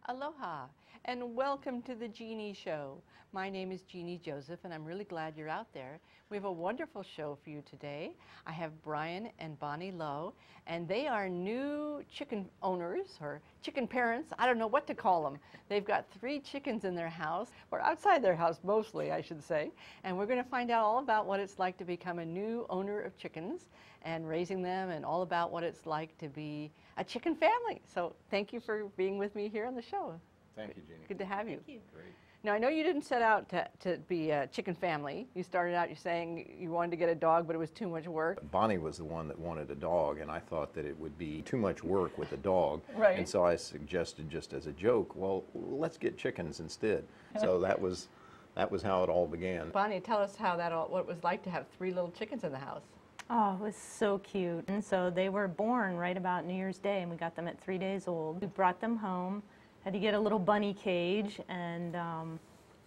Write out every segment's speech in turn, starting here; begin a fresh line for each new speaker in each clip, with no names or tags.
Aloha and welcome to the Genie Show. My name is Jeannie Joseph and I'm really glad you're out there. We have a wonderful show for you today. I have Bryan and Bonnie Lowe and they are new chicken owners or chicken parents. I don't know what to call them. They've got 3 chickens in their house, or outside their house mostly I should say, and we're going to find out all about what it's like to become a new owner of chickens and raising them and all about what it's like to be a chicken family. So thank you for being with me here on the show.
Thank you, Jeannie.
Good to have you.
Thank you.
Great.
Now, I know you didn't set out to be a chicken family. You started out, you're saying you wanted to get a dog, but it was too much work.
Bonnie was the one that wanted a dog, and I thought that it would be too much work with a dog.
Right.
And so I suggested, just as a joke, well, let's get chickens instead. So that was how it all began.
Bonnie, tell us what it was like to have 3 little chickens in the house.
Oh, it was so cute. And so they were born right about New Year's Day, and we got them at 3 days old. We brought them home, had to get a little bunny cage, and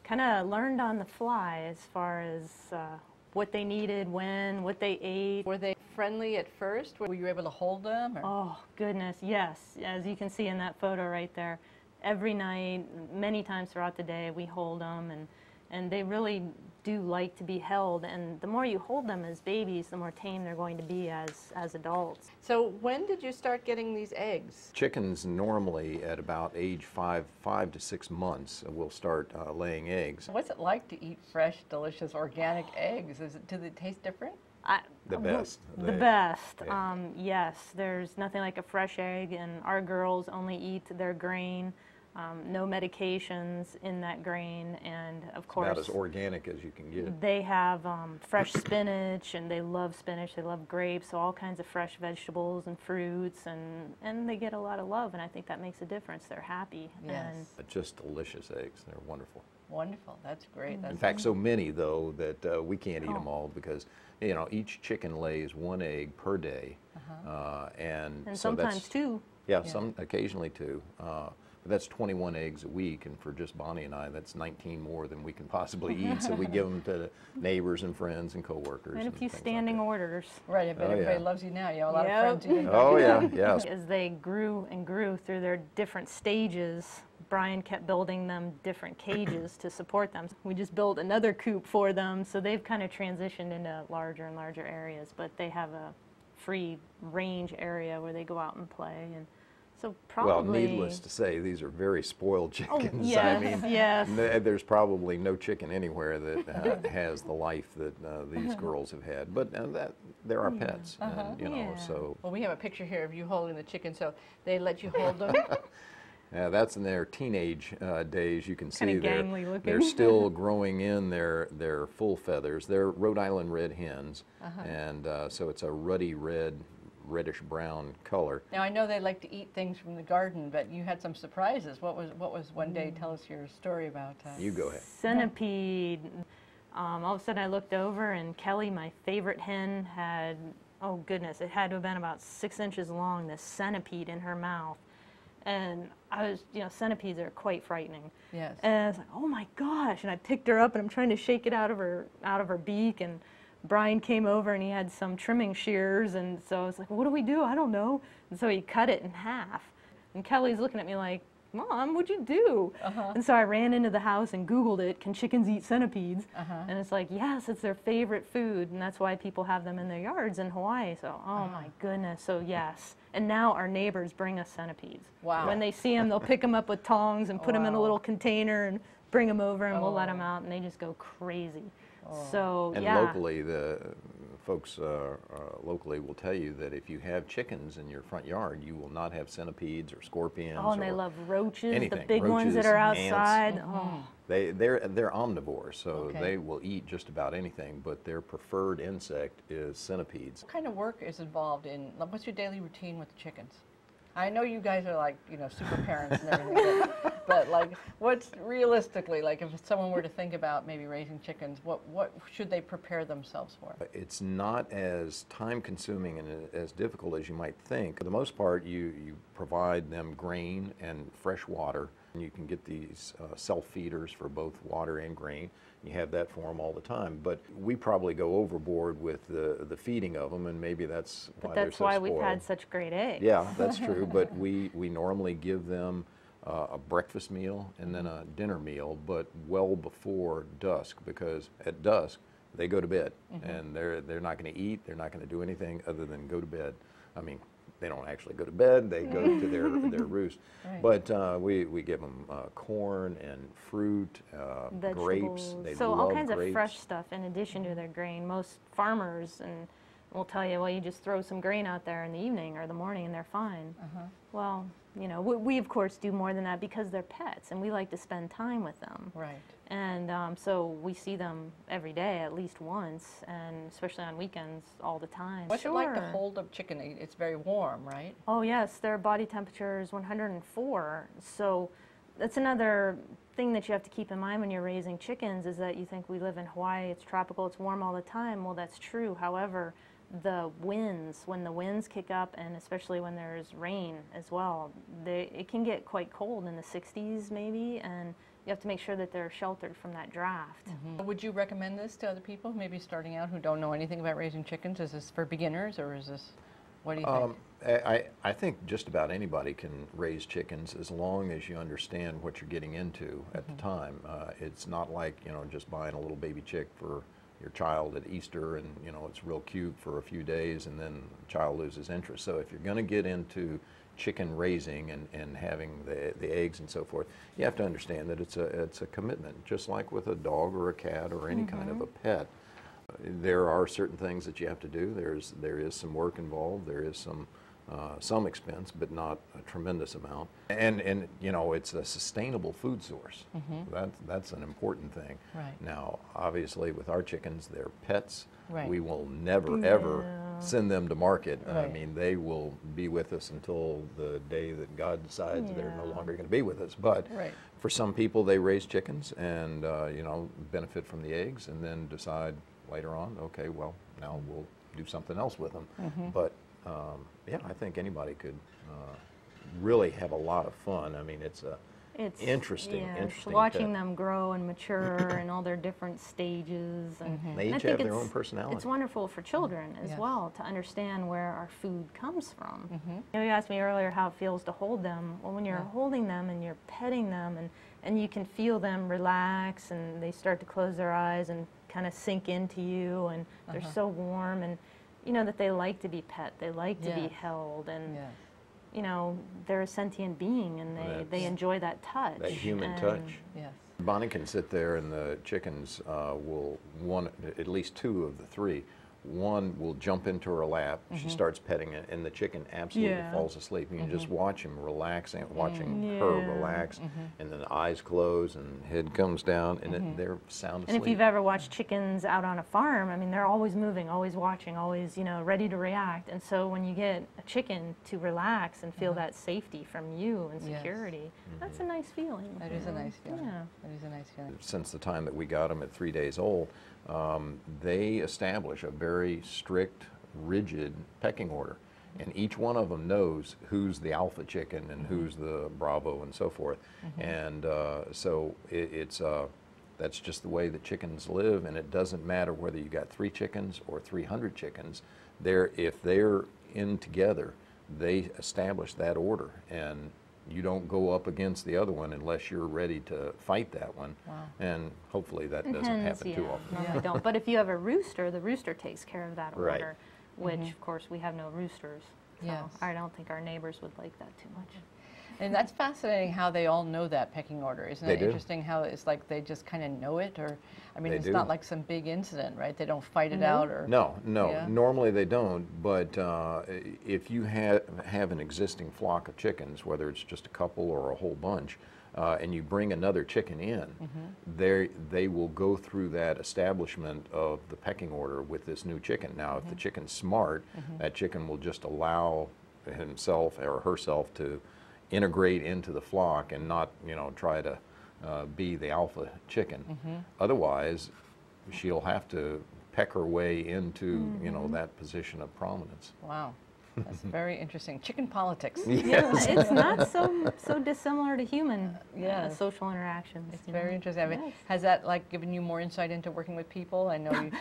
kind of learned on the fly as far as what they needed, when, what they ate.
Were they friendly at first? Were you able to hold them? Or?
Oh, goodness, yes. As you can see in that photo right there, every night, many times throughout the day, we hold them, and they really do like to be held, and the more you hold them as babies, the more tame they're going to be as adults.
So when did you start getting these eggs?
Chickens normally at about age 5 to 6 months will start laying eggs.
What's it like to eat fresh, delicious, organic eggs? Do they taste different?
The best.
The best.
Yeah.
Yes, there's nothing like a fresh egg, and our girls only eat their grain. No medications in that grain, and of course,
about as organic as you can get.
They have fresh spinach, and they love spinach. They love grapes, so all kinds of fresh vegetables and fruits, and they get a lot of love, and I think that makes a difference. They're happy.
Yes.
And
Just delicious eggs. They're wonderful.
Wonderful. That's great.
In fact, so many though that we can't eat them all because each chicken lays 1 egg per day, and so
sometimes
that's,
2.
Yeah, some occasionally 2. But that's 21 eggs a week, and for just Bonnie and I, that's 19 more than we can possibly eat. So we give them to neighbors and friends and coworkers.
And a few standing orders.
Right, I bet everybody loves you now. You have a lot of friends. You
Oh yeah, yes.
As they grew and grew through their different stages, Bryan kept building them different cages to support them. We just built another coop for them, so they've kind of transitioned into larger and larger areas, but they have a free range area where they go out and play. And so probably,
well, needless to say, these are very spoiled chickens.
Oh, yes,
I mean,
yes.
There's probably no chicken anywhere that has the life that these girls have had. But they're our pets, and, so.
Well, we have a picture here of you holding the chicken, so they let you hold them.
Yeah, that's in their teenage days. You can see they're still growing in their full feathers. They're Rhode Island red hens, and so it's a ruddy reddish brown color.
Now I know they like to eat things from the garden, but you had some surprises. What was one day? Tell us your story about.
You go ahead.
Centipede. All of a sudden I looked over and Kelly, my favorite hen, had, oh goodness, it had to have been about 6 inches long, this centipede in her mouth. And I was, centipedes are quite frightening.
Yes.
And I was like, oh my gosh! And I picked her up, and I'm trying to shake it out of her beak. And Bryan came over, and he had some trimming shears, and so I was like, what do we do? I don't know. And so he cut it in half. And Kelly's looking at me like, Mom, what'd you do? And so I ran into the house and Googled it, can chickens eat centipedes? And it's like, yes, it's their favorite food, and that's why people have them in their yards in Hawaii. So, oh my goodness, so yes. And now our neighbors bring us centipedes.
Wow.
When they see them, they'll pick them up with tongs and put them in a little container and bring them over, and we'll let them out, and they just go crazy. So,
and locally, the folks locally will tell you that if you have chickens in your front yard, you will not have centipedes or scorpions.
Oh, and they love roaches,
anything.
the big ones that are outside. Oh.
They're omnivores, so they will eat just about anything, but their preferred insect is centipedes.
What kind of work is involved in, what's your daily routine with the chickens? I know you guys are like, super parents and everything, but like, what's realistically, like if someone were to think about maybe raising chickens, what should they prepare themselves for?
It's not as time consuming and as difficult as you might think. For the most part, you provide them grain and fresh water. And you can get these self-feeders for both water and grain. You have that for them all the time. But we probably go overboard with the feeding of them, and maybe that's why they're so spoiled.
We've had such great eggs.
Yeah, that's true. But we normally give them a breakfast meal and then a dinner meal, but well before dusk, because at dusk they go to bed, and they're not going to eat, they're not going to do anything other than go to bed. I mean, they don't actually go to bed, they go to their roost. Right. But we give them corn and fruit, grapes. They
so
love
all kinds
grapes.
of fresh stuff in addition to their grain. Most farmers will tell you, well, you just throw some grain out there in the evening or the morning and they're fine. Well, you know, we of course do more than that because they're pets and we like to spend time with them.
Right.
And so we see them every day at least once, and especially on weekends all the time.
What's it like to hold a chicken? It's very warm, right?
Oh yes, their body temperature is 104. So that's another thing that you have to keep in mind when you're raising chickens, is that you think we live in Hawaii, it's tropical, it's warm all the time. Well, that's true. However, the winds, when the winds kick up, and especially when there's rain as well, it can get quite cold in the 60s maybe, and you have to make sure that they're sheltered from that draft.
Would you recommend this to other people, maybe starting out, who don't know anything about raising chickens? Is this for beginners, or is this, what do you think?
I think just about anybody can raise chickens as long as you understand what you're getting into at the time. It's not like, you know, just buying a little baby chick for your child at Easter and, you know, it's real cute for a few days and then the child loses interest. So if you're going to get into chicken raising and having the eggs and so forth, you have to understand that it's a commitment, just like with a dog or a cat or any kind of a pet. There are certain things that you have to do. There is some work involved. There is some expense, but not a tremendous amount. And you know, it's a sustainable food source. That's an important thing.
Right.
Now, obviously, with our chickens, they're pets.
Right.
We will never ever send them to market.
Right.
I mean, they will be with us until the day that God decides they're no longer going to be with us. But for some people, they raise chickens and you know, benefit from the eggs, and then decide later on, okay, well, now we'll do something else with them. But yeah, I think anybody could really have a lot of fun. I mean, it's interesting.
Watching them grow and mature and all their different stages. And
they each have their own personality.
It's wonderful for children as well to understand where our food comes from. You know, you asked me earlier how it feels to hold them. Well, when you're holding them and you're petting them and you can feel them relax and they start to close their eyes and kind of sink into you, and they're so warm, and you know that they like to be pet, they like to be held, and you know, they're a sentient being, and they enjoy that touch.
That human touch.
Yes.
Bonnie can sit there, and the chickens will, at least two of the three, one will jump into her lap, she starts petting it, and the chicken absolutely falls asleep. You can just watch him relaxing, watching her relax, and then the eyes close and head comes down, and they're sound asleep.
And if you've ever watched chickens out on a farm, I mean, they're always moving, always watching, always, you know, ready to react. And so when you get a chicken to relax and feel that safety from you and security, that's a nice feeling.
That is a nice feeling.
Yeah.
That is a nice feeling.
Since the time that we got them at 3 days old, they establish a very strict, rigid pecking order. And each one of them knows who's the alpha chicken and who's the bravo and so forth. And so that's just the way that chickens live, and it doesn't matter whether you got 3 chickens or 300 chickens. If they're in together, they establish that order, and you don't go up against the other one unless you're ready to fight that one. And hopefully that doesn't happen too often.
No, they don't. But if you have a rooster, the rooster takes care of that order, which of course we have no roosters. So I don't think our neighbors would like that too much.
And that's fascinating how they all know that pecking order. Isn't it interesting how it's like they just kind of know it? Or, I mean, it's not like some big incident, right? They don't fight it out? Or
No. Normally they don't, but if you have an existing flock of chickens, whether it's just a couple or a whole bunch, and you bring another chicken in, they will go through that establishment of the pecking order with this new chicken. Now, if the chicken's smart, that chicken will just allow himself or herself to integrate into the flock and not, you know, try to be the alpha chicken. Otherwise, she'll have to peck her way into, you know, that position of prominence.
Wow. That's very interesting. Chicken politics.
Yes. It's not so dissimilar to human social interactions.
It's very interesting. I mean, has that like given you more insight into working with people? I know you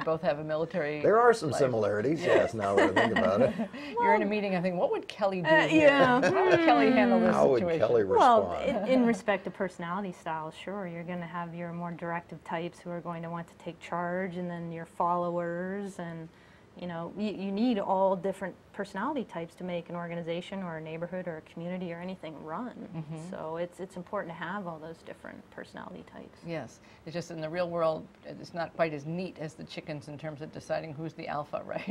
both have a military
There are some
life.
similarities, yes, now that I think about it.
You're in a meeting, I think, what would Kelly do here?
yeah.
How would Kelly handle this
How would
situation?
Kelly respond?
Well, in respect to personality styles, sure, you're going to have your more directive types who are going to want to take charge, and then your followers, and you know, you need all different personality types to make an organization or a neighborhood or a community or anything run. So it's important to have all those different personality types.
Yes, it's just in the real world, it's not quite as neat as the chickens in terms of deciding who's the alpha, right?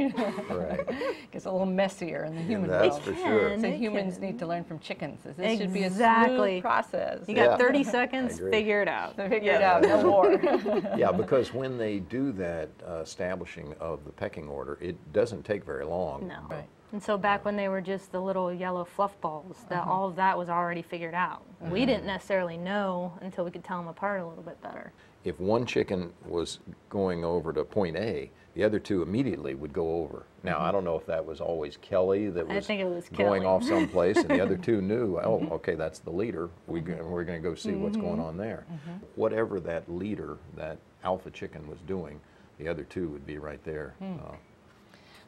Right.
It gets a little messier in the human
That's
world.
for sure.
So
It
humans
can.
need to learn from chickens. This should be a
Exactly.
smooth process.
You got
Yeah.
30 seconds,
agree.
figure it out.
To figure it out, no war.
Yeah, because when they do that establishing of the pecking order, it doesn't take very long.
No.
Right.
And so back when they were just the little yellow fluff balls, that all of that was already figured out. We didn't necessarily know until we could tell them apart a little bit better.
If one chicken was going over to point A, the other two immediately would go over. Now, I don't know if that was always Kelly that
I
was
think it was
going
Kelly.
off someplace, and the other two knew, oh, okay, that's the leader. We're going to go see what's going on there. Whatever that leader, that alpha chicken was doing, the other two would be right there.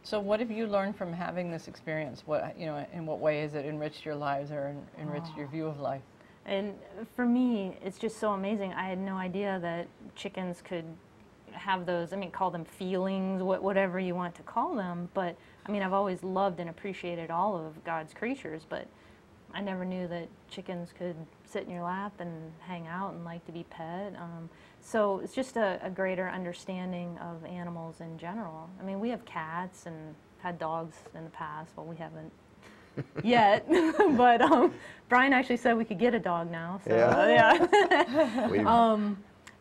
So what have you learned from having this experience? What, you know, in what way has it enriched your lives or enriched your view of life?
And for me, it's just so amazing. I had no idea that chickens could have those, I mean, call them feelings, whatever you want to call them. But, I mean, I've always loved and appreciated all of God's creatures, but I never knew that chickens could sit in your lap and hang out and like to be pet. So it's just a greater understanding of animals in general. I mean, we have cats and had dogs in the past. Well, we haven't yet, but Bryan actually said we could get a dog now. So,
Yeah.
yeah.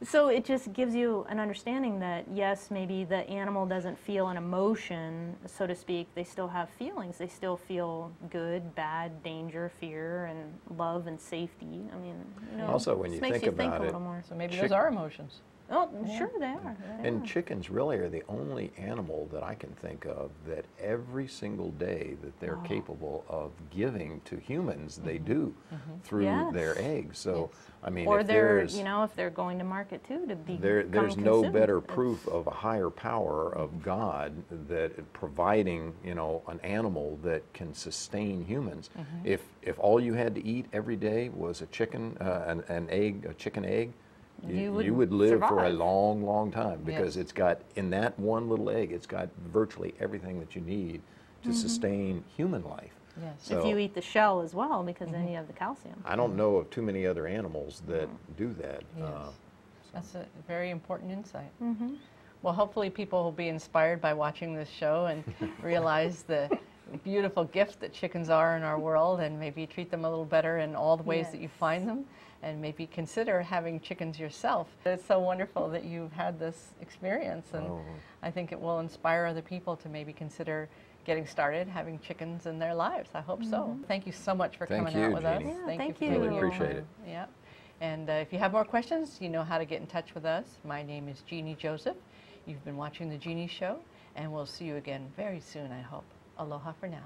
So it just gives you an understanding that, yes, maybe the animal doesn't feel an emotion, so to speak. They still have feelings. They still feel good, bad, danger, fear, and love and safety. I mean, you know,
Also, when you
just makes
think
you think
about
a
it,
little more.
So maybe those are emotions.
Oh, sure they are. They
And
are.
chickens really are the only animal that I can think of that every single day that they're capable of giving to humans, they do through
Yes.
their eggs. So, I mean,
Or
if
they're,
there's,
you know, if they're going to market too, to be
there's no
consumed.
better
It's-
proof of a higher power of God that providing, you know, an animal that can sustain humans. If all you had to eat every day was a chicken, an egg, a chicken egg, you would live for a
survive.
long, long time because
Yes.
it's got, in that one little egg, it's got virtually everything that you need to sustain human life.
Yes.
So
If you eat the shell as well, because then you have the calcium.
I don't know of too many other animals that do that.
Yes. That's a very important insight. Well, hopefully people will be inspired by watching this show and realize the beautiful gift that chickens are in our world, and maybe treat them a little better in all the ways that you find them, and maybe consider having chickens yourself. It's so wonderful that you've had this experience, and I think it will inspire other people to maybe consider getting started having chickens in their lives. I hope so. Thank you so much for
Thank
coming out
you,
with
Jeannie.
us.
Yeah, thank
for
you.
taking
Really
your
appreciate
time. Yeah. And if you have more questions, you know how to get in touch with us. My name is Genie Joseph. You've been watching The Genie Show, and we'll see you again very soon, I hope. Aloha for now.